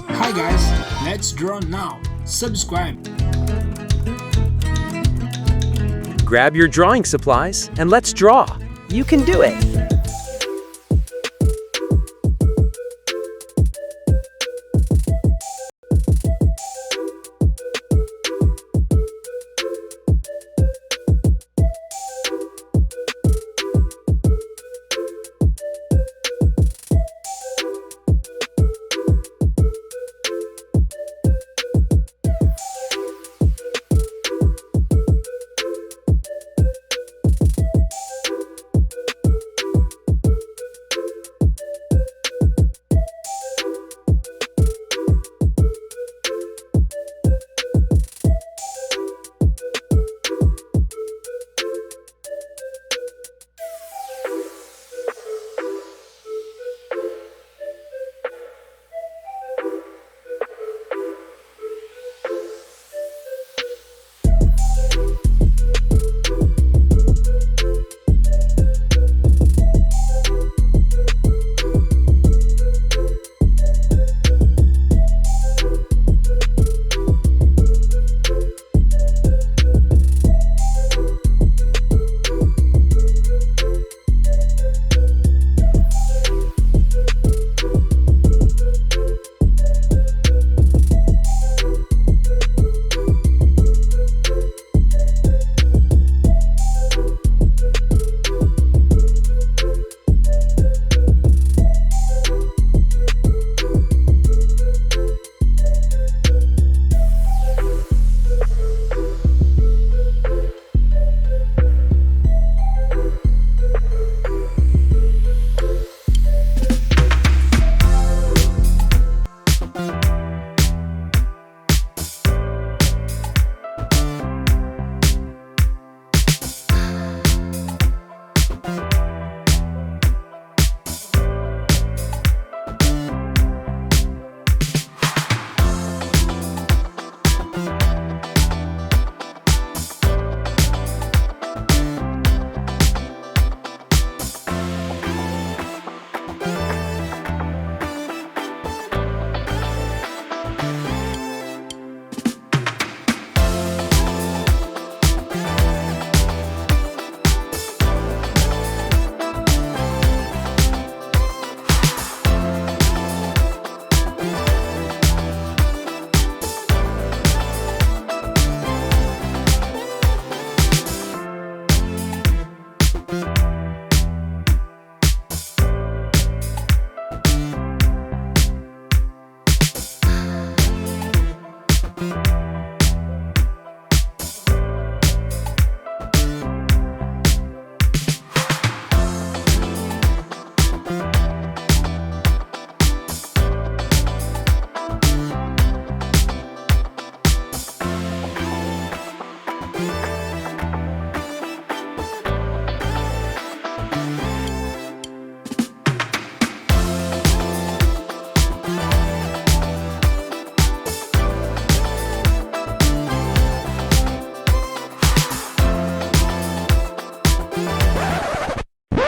Hi guys, let's draw now. Subscribe. Grab your drawing supplies and let's draw. You can do it.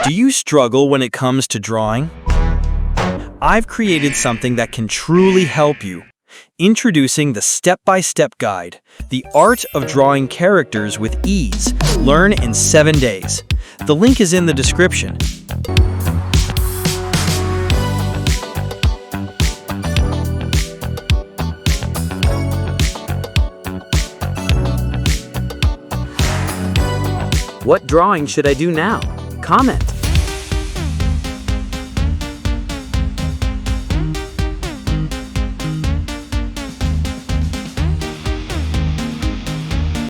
Do you struggle when it comes to drawing? I've created something that can truly help you. Introducing the step-by-step guide, The Art of Drawing Characters with Ease. Learn in 7 days. The link is in the description. What drawing should I do now? Comment.